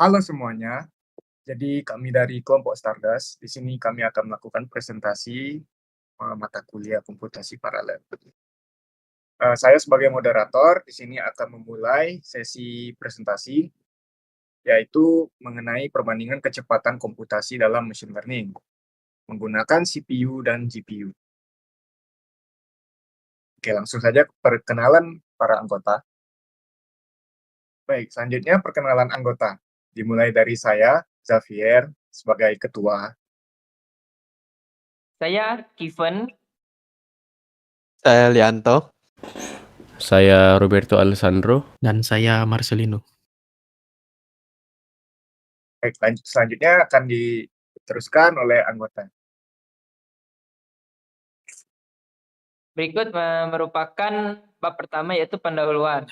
Halo semuanya, jadi kami dari kelompok Stardust. Di sini kami akan melakukan presentasi mata kuliah komputasi paralel. Saya sebagai moderator di sini akan memulai sesi presentasi, yaitu mengenai perbandingan kecepatan komputasi dalam machine learning menggunakan CPU dan GPU. Oke, langsung saja perkenalan para anggota. Baik, selanjutnya perkenalan anggota. Dimulai dari saya, Xavier, sebagai ketua. Saya Kiven. Saya Lianto. Saya Roberto Alessandro. Dan saya Marcelino. Baik, selanjutnya akan diteruskan oleh anggota. Berikut merupakan bab pertama, yaitu pendahuluan.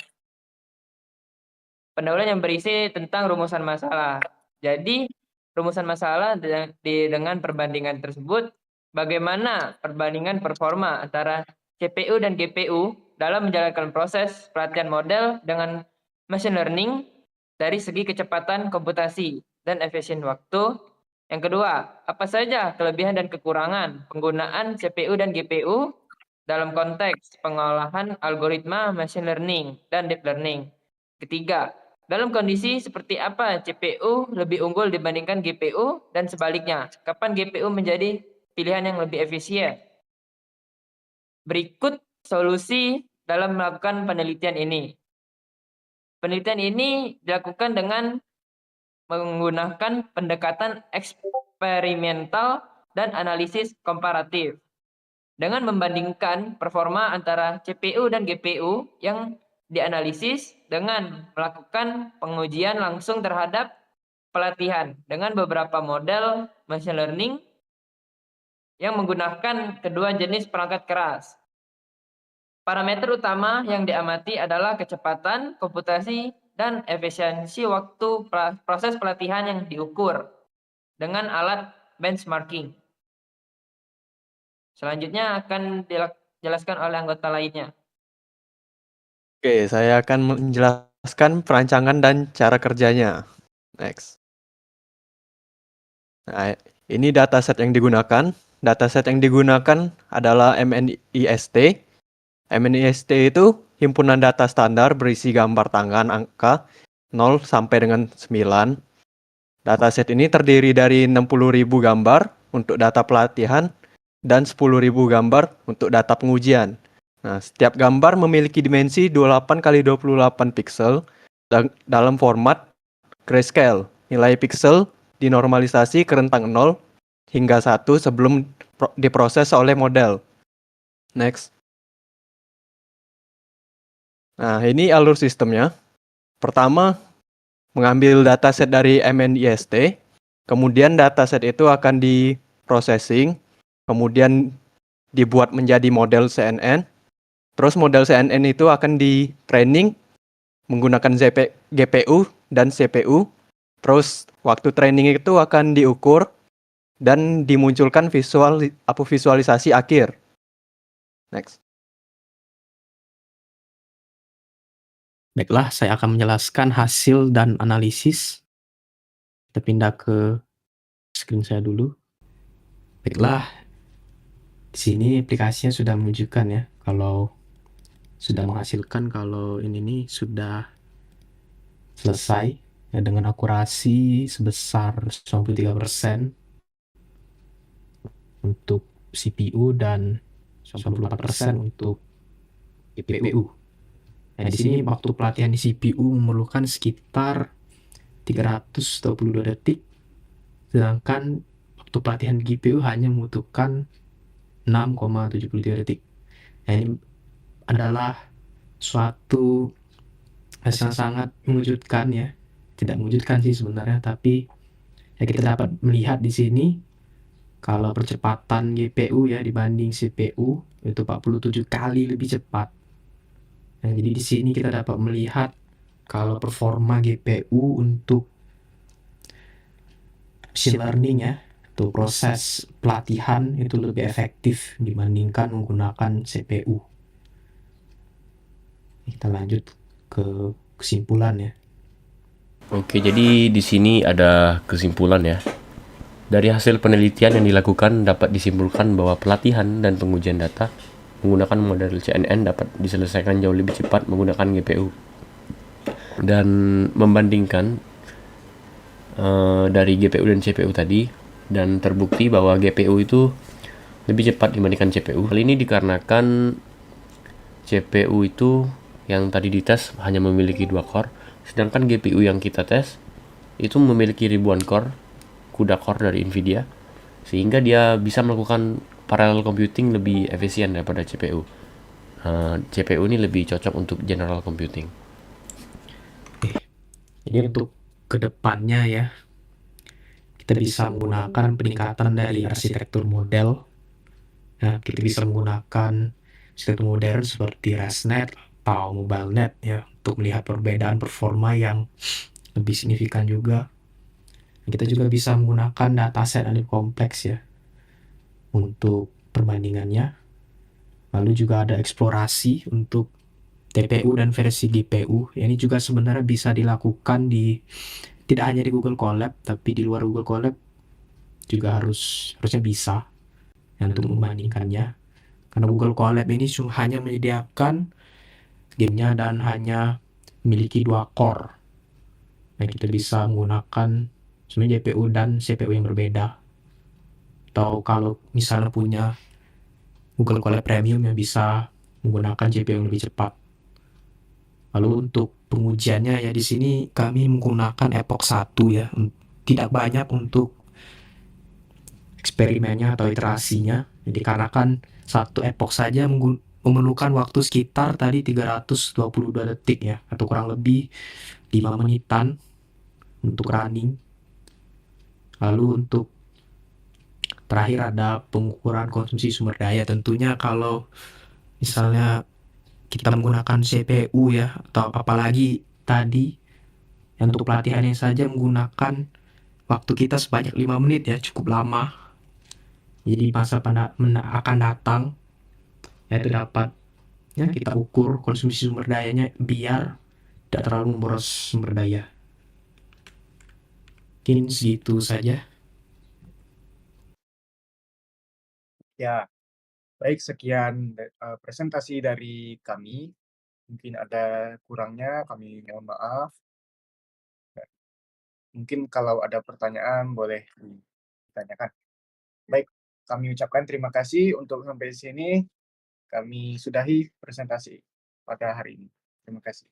Pendahuluan yang berisi tentang rumusan masalah. Jadi, rumusan masalah dengan perbandingan tersebut, bagaimana perbandingan performa antara CPU dan GPU dalam menjalankan proses pelatihan model dengan machine learning dari segi kecepatan komputasi dan efisien waktu. Yang kedua, apa saja kelebihan dan kekurangan penggunaan CPU dan GPU dalam konteks pengolahan algoritma machine learning dan deep learning. Ketiga, dalam kondisi seperti apa CPU lebih unggul dibandingkan GPU dan sebaliknya, kapan GPU menjadi pilihan yang lebih efisien. Berikut solusi dalam melakukan penelitian ini. Penelitian ini dilakukan dengan menggunakan pendekatan eksperimental dan analisis komparatif. Dengan membandingkan performa antara CPU dan GPU yang dianalisis dengan melakukan pengujian langsung terhadap pelatihan dengan beberapa model machine learning yang menggunakan kedua jenis perangkat keras. Parameter utama yang diamati adalah kecepatan komputasi dan efisiensi waktu proses pelatihan yang diukur dengan alat benchmarking. Selanjutnya akan dijelaskan oleh anggota lainnya. Oke, saya akan menjelaskan perancangan dan cara kerjanya. Next. Nah, ini dataset yang digunakan. Dataset yang digunakan adalah MNIST. MNIST itu himpunan data standar berisi gambar tangan angka 0 sampai dengan 9. Dataset ini terdiri dari 60.000 gambar untuk data pelatihan dan 10.000 gambar untuk data pengujian. Nah, setiap gambar memiliki dimensi 28 x 28 pixel dalam format grayscale. Nilai pixel dinormalisasi ke rentang 0 hingga 1 sebelum diproses oleh model. Next. Nah, ini alur sistemnya. Pertama, mengambil dataset dari MNIST, kemudian dataset itu akan di-processing, kemudian dibuat menjadi model CNN. Terus model CNN itu akan di-training menggunakan GPU dan CPU. Terus waktu training itu akan diukur dan dimunculkan visualisasi akhir. Next. Baiklah, saya akan menjelaskan hasil dan analisis. Kita pindah ke screen saya dulu. Baiklah, di sini aplikasinya sudah menunjukkan ya, kalau sudah menghasilkan kalau ini nih sudah selesai ya, dengan akurasi sebesar 93% untuk CPU dan 94% untuk GPU. Nah, di sini waktu pelatihan di CPU memerlukan sekitar 322 detik, sedangkan waktu pelatihan GPU hanya membutuhkan 6,73 detik. Nah, ini adalah suatu hasil yang sangat mengejutkan ya. Tidak mengejutkan sih sebenarnya, tapi ya kita dapat melihat di sini kalau percepatan GPU ya dibanding CPU itu 47 kali lebih cepat. Nah, jadi di sini kita dapat melihat kalau performa GPU untuk machine learning ya, atau proses pelatihan itu lebih efektif dibandingkan menggunakan CPU. Kita lanjut ke kesimpulan ya. Oke, jadi di sini ada kesimpulan ya. Dari hasil penelitian yang dilakukan dapat disimpulkan bahwa pelatihan dan pengujian data menggunakan model CNN dapat diselesaikan jauh lebih cepat menggunakan GPU. Dan membandingkan dari GPU dan CPU tadi, dan terbukti bahwa GPU itu lebih cepat dibandingkan CPU. Hal ini dikarenakan CPU itu yang tadi dites hanya memiliki 2 core, sedangkan GPU yang kita tes itu memiliki ribuan core, CUDA core dari Nvidia, sehingga dia bisa melakukan parallel computing lebih efisien daripada CPU. CPU ini lebih cocok untuk general computing. Jadi untuk kedepannya ya, kita bisa menggunakan peningkatan dari arsitektur model. Nah, kita bisa menggunakan arsitektur modern seperti ResNet atau MobileNet ya, untuk melihat perbedaan performa yang lebih signifikan juga. Kita juga bisa menggunakan dataset yang lebih kompleks ya untuk perbandingannya. Lalu juga ada eksplorasi untuk TPU dan versi GPU. Ini juga sebenarnya bisa dilakukan tidak hanya di Google Colab, tapi di luar Google Colab juga harusnya bisa untuk membandingkannya. Karena Google Colab ini hanya menyediakan gamenya dan hanya memiliki 2 core. Nah, kita bisa menggunakan sebenarnya GPU dan CPU yang berbeda. Atau kalau misalnya punya Google Colab Premium yang bisa menggunakan GPU yang lebih cepat. Lalu untuk pengujiannya ya di sini kami menggunakan Epoch 1 ya. Tidak banyak untuk eksperimennya atau iterasinya. Jadi karena kan satu epoch saja memerlukan waktu sekitar tadi 322 detik ya, atau kurang lebih 5 menitan untuk running. Lalu untuk terakhir ada pengukuran konsumsi sumber daya. Tentunya kalau misalnya kita menggunakan CPU ya, atau apalagi tadi untuk pelatihannya saja menggunakan waktu kita sebanyak 5 menit ya, cukup lama. Jadi masa akan datang yaitu dapat ya kita ukur konsumsi sumber dayanya biar tidak terlalu memboros sumber daya. Mungkin segitu saja. Ya, baik, sekian presentasi dari kami. Mungkin ada kurangnya, kami mohon maaf. Mungkin kalau ada pertanyaan boleh ditanyakan. Baik, kami ucapkan terima kasih untuk sampai sini. Kami sudahi presentasi pada hari ini. Terima kasih.